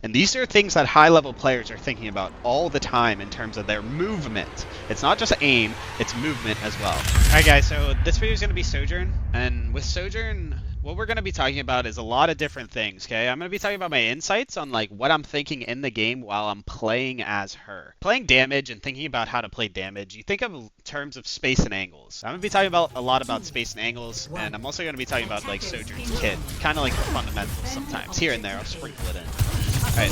And these are things that high-level players are thinking about all the time in terms of their movement. It's not just aim, it's movement as well. Alright guys, so this video is going to be Sojourn, and with Sojourn, what we're going to be talking about is a lot of different things, okay? I'm going to be talking about my insights on like what I'm thinking in the game while I'm playing as her. Playing damage and thinking about how to play damage, you think of terms of space and angles. I'm going to be talking about a lot about space and angles, and I'm also going to be talking about like Sojourn's kit, kind of like the fundamentals sometimes. Here and there, I'll sprinkle it in. Alright,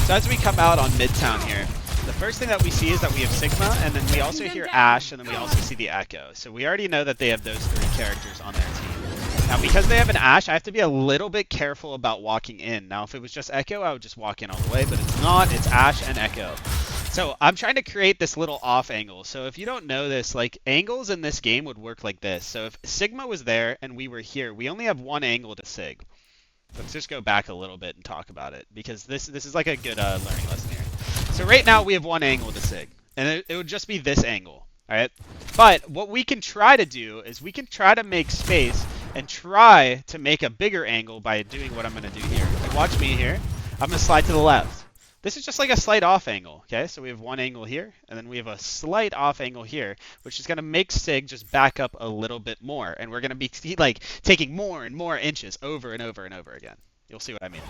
so as we come out on Midtown here, the first thing that we see is that we have Sigma, and then we also hear Ashe, and then we also see the Echo. So we already know that they have those three characters on their team. Now, because they have an Ashe, I have to be a little bit careful about walking in. Now, if it was just Echo, I would just walk in all the way, but it's not. It's Ashe and Echo. So I'm trying to create this little off angle. So if you don't know this, like angles in this game would work like this. So if Sigma was there and we were here, we only have one angle to Sig. Let's just go back a little bit and talk about it, because this is like a good learning lesson here. So right now we have one angle to Sig, and it would just be this angle, alright? But what we can try to do is we can try to make space and try to make a bigger angle by doing what I'm going to do here. If you watch me here, I'm going to slide to the left. This is just like a slight off angle, okay? So we have one angle here, and then we have a slight off angle here, which is going to make Sig just back up a little bit more. And we're going to be like taking more and more inches over and over and over again. You'll see what I mean.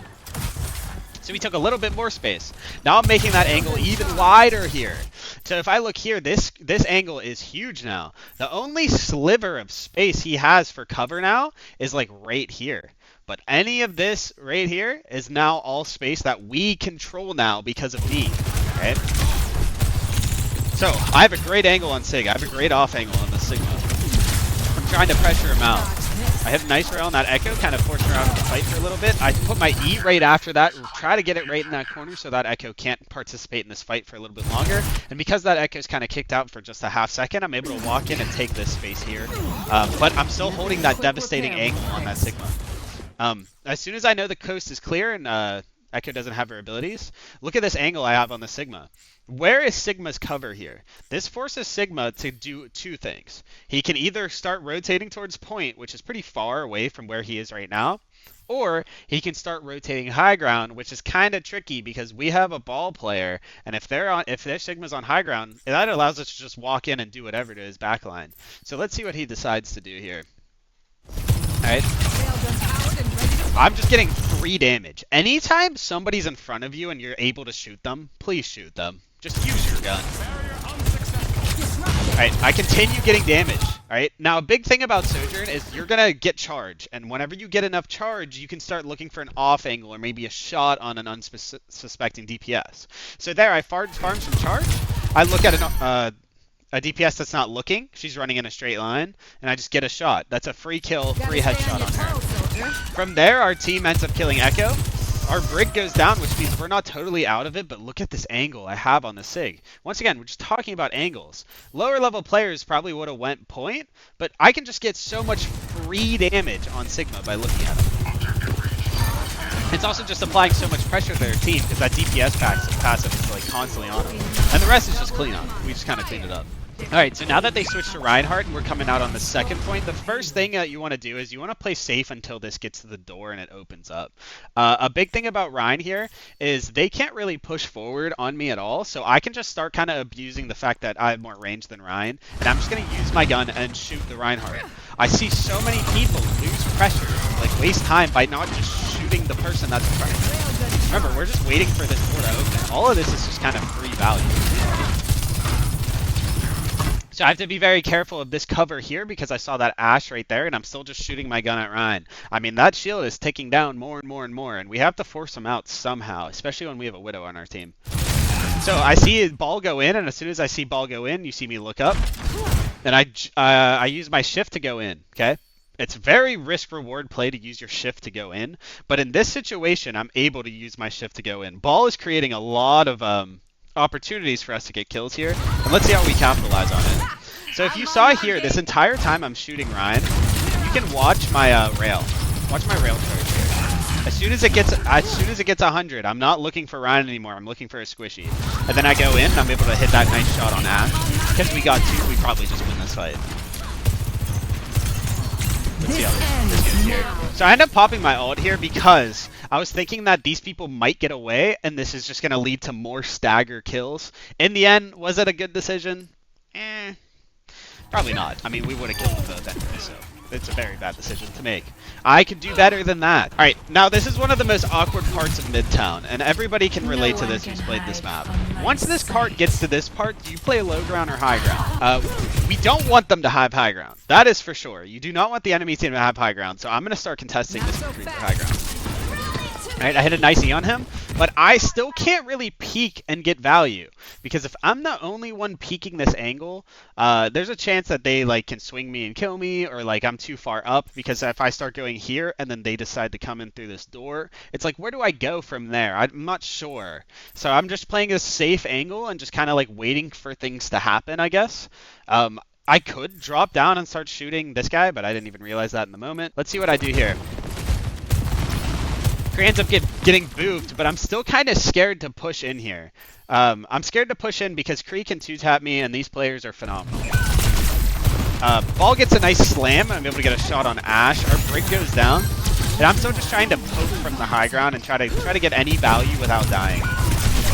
So we took a little bit more space. Now I'm making that angle even wider here. So if I look here, this angle is huge now. The only sliver of space he has for cover now is like right here. But any of this right here is now all space that we control now because of me, okay? So I have a great angle on Sig. I have a great off angle on the Sigma. I'm trying to pressure him out. I have nice rail on that Echo, kind of forcing her out of the fight for a little bit. I put my E right after that, try to get it right in that corner so that Echo can't participate in this fight for a little bit longer. And because that Echo's kind of kicked out for just a half second, I'm able to walk in and take this space here. But I'm still holding that devastating angle on that Sigma. As soon as I know the coast is clear and Echo doesn't have her abilities, look at this angle I have on the Sigma. Where is Sigma's cover here? This forces Sigma to do two things. He can either start rotating towards point, which is pretty far away from where he is right now, or he can start rotating high ground, which is kind of tricky because we have a ball player, and if their Sigma's on high ground, that allows us to just walk in and do whatever to his backline. So let's see what he decides to do here. Alright. I'm just getting free damage. Anytime somebody's in front of you and you're able to shoot them, please shoot them. Just use your gun. Alright, I continue getting damage. Alright, now a big thing about Sojourn is you're gonna get charge, and whenever you get enough charge, you can start looking for an off angle or maybe a shot on an unsuspecting DPS. So there, I farmed some charge. I look at a DPS that's not looking, she's running in a straight line, and I just get a shot. That's a free kill, free headshot on her. From there, our team ends up killing Echo. Our brig goes down, which means we're not totally out of it, but look at this angle I have on the Sig. Once again, we're just talking about angles. Lower level players probably would have went point, but I can just get so much free damage on Sigma by looking at him. It's also just applying so much pressure to their team because that DPS passive is like constantly on them. And the rest is just cleanup. We just kind of cleaned it up. Alright, so now that they switched to Reinhardt and we're coming out on the second point, the first thing that you want to do is you want to play safe until this gets to the door and it opens up. A big thing about Rein here is they can't really push forward on me at all, so I can just start kind of abusing the fact that I have more range than Rein, and I'm just going to use my gun and shoot the Reinhardt. I see so many people lose pressure, like waste time by not just shooting the person that's in front of them. Remember, we're just waiting for this door to open. All of this is just kind of free value. So I have to be very careful of this cover here because I saw that Ashe right there and I'm still just shooting my gun at Rein. I mean, that shield is ticking down more and more and more, and we have to force him out somehow, especially when we have a Widow on our team. So I see ball go in, and as soon as I see ball go in, you see me look up, and I use my shift to go in, okay? It's very risk-reward play to use your shift to go in, but in this situation, I'm able to use my shift to go in. Ball is creating a lot of opportunities for us to get kills here, and let's see how we capitalize on it. So if you saw here, this entire time I'm shooting Rein, you can watch my rail. Watch my rail charge here. As soon as it gets 100, I'm not looking for Rein anymore. I'm looking for a squishy, and then I go in and I'm able to hit that nice shot on Ashe. Because we got two, we probably just win this fight. Let's see how this goes here. So I end up popping my ult here because I was thinking that these people might get away, and this is just going to lead to more stagger kills. In the end, was it a good decision? Probably not. I mean, we would have killed them both anyway, so it's a very bad decision to make. I could do better than that. All right, now this is one of the most awkward parts of Midtown, and everybody can relate to this who's played this map. Once this cart gets to this part, do you play low ground or high ground? We don't want them to have high ground. That is for sure. You do not want the enemy team to have high ground, so I'm going to start contesting this retreat for high ground. All right, I hit a nice E on him, but I still can't really peek and get value, because if I'm the only one peeking this angle, there's a chance that they like can swing me and kill me, or like I'm too far up, because if I start going here and then they decide to come in through this door, it's like, where do I go from there? I'm not sure. So I'm just playing a safe angle and just kind of like waiting for things to happen, I guess. I could drop down and start shooting this guy, but I didn't even realize that in the moment. Let's see what I do here. Kree ends up getting boofed, but I'm still kind of scared to push in here. I'm scared to push in because Kree can two-tap me, and these players are phenomenal. Ball gets a nice slam, and I'm able to get a shot on Ash. Our brick goes down, and I'm still just trying to poke from the high ground and try to get any value without dying.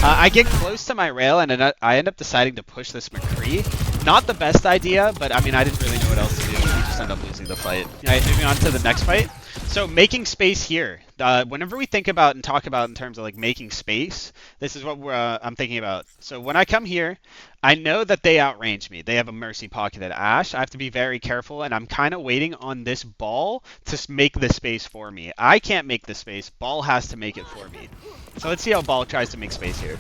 I get close to my rail, and I end up deciding to push this McCree. Not the best idea, but I mean, I didn't really know what else to do. We just end up losing the fight. All right, moving on to the next fight. So making space here. Whenever we think about and talk about in terms of like making space, this is what I'm thinking about. So when I come here, I know that they outrange me. They have a mercy pocketed Ash. I have to be very careful, and I'm kind of waiting on this ball to make the space for me. I can't make the space. Ball has to make it for me. So let's see how Ball tries to make space here.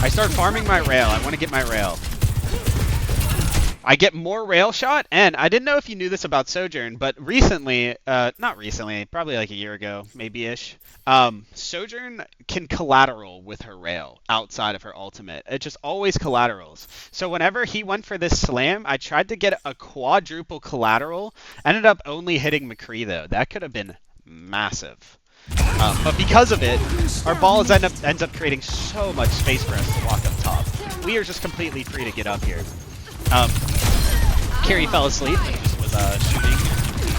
I start farming my rail. I want to get my rail. I get more rail shot, and I didn't know if you knew this about Sojourn, but recently, not recently, probably like a year ago, maybe-ish, Sojourn can collateral with her rail outside of her ultimate. It just always collaterals. So whenever he went for this slam, I tried to get a quadruple collateral, ended up only hitting McCree, though. That could have been massive. But because of it, our ball ends up creating so much space for us to walk up top. We are just completely free to get up here. Carrie fell asleep and just was shooting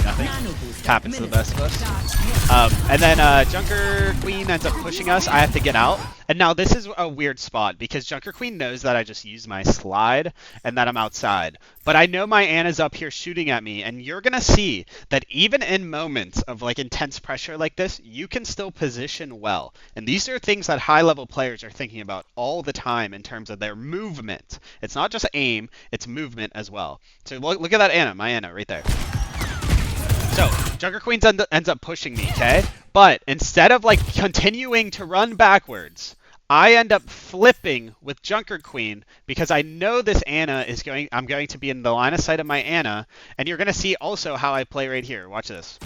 nothing. Happens to the best of us. And then Junker Queen ends up pushing us. I have to get out. And now this is a weird spot because Junker Queen knows that I just used my slide and that I'm outside. But I know my Ana's up here shooting at me, and you're going to see that even in moments of like intense pressure like this, you can still position well. And these are things that high-level players are thinking about all the time in terms of their movement. It's not just aim, it's movement as well. So look at that Ana, my Ana right there. So, Junker Queen ends up pushing me, okay? But instead of like continuing to run backwards, I end up flipping with Junker Queen because I know this Ana is I'm going to be in the line of sight of my Ana, and you're going to see also how I play right here. Watch this.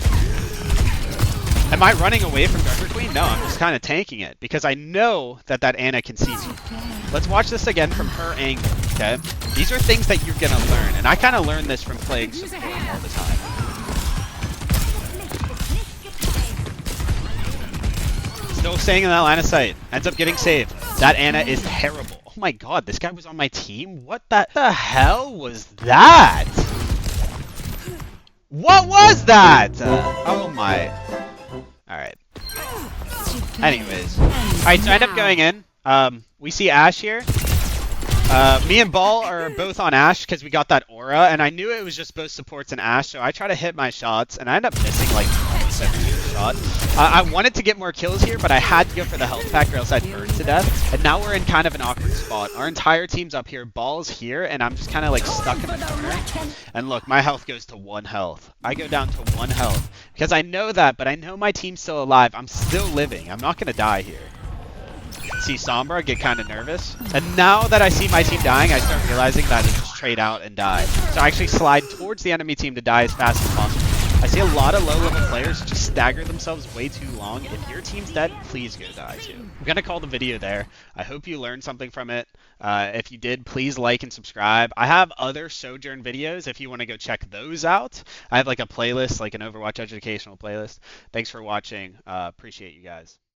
Am I running away from Junker Queen? No, I'm just kind of tanking it because I know that Ana can see me. Let's watch this again from her angle, okay? These are things that you're going to learn, and I kind of learned this from playing support all the time. Still staying in that line of sight. Ends up getting saved. That Ana is terrible. Oh my god, this guy was on my team? What the hell was that? What was that? Oh my. Alright. Anyways. Alright, so I end up going in. We see Ash here. Me and Ball are both on Ash because we got that aura, and I knew it was just both supports and Ash, so I try to hit my shots, and I end up missing like almost every shot. I wanted to get more kills here, but I had to go for the health pack or else I'd burn to death, and now we're in kind of an awkward spot. Our entire team's up here, Ball's here, and I'm just kind of like stuck in the corner. And look, my health goes to 1 health. I go down to 1 health because I know that, but I know my team's still alive. I'm still living. I'm not going to die here. See Sombra get kind of nervous, and now that I see my team dying, I start realizing that I just trade out and die. So I actually slide towards the enemy team to die as fast as possible. I see a lot of low-level players just stagger themselves way too long. If your team's dead, please go die too. I'm gonna call the video there. I hope you learned something from it. If you did, please like and subscribe. I have other Sojourn videos if you want to go check those out. I have like a playlist, like an Overwatch educational playlist. Thanks for watching. Appreciate you guys.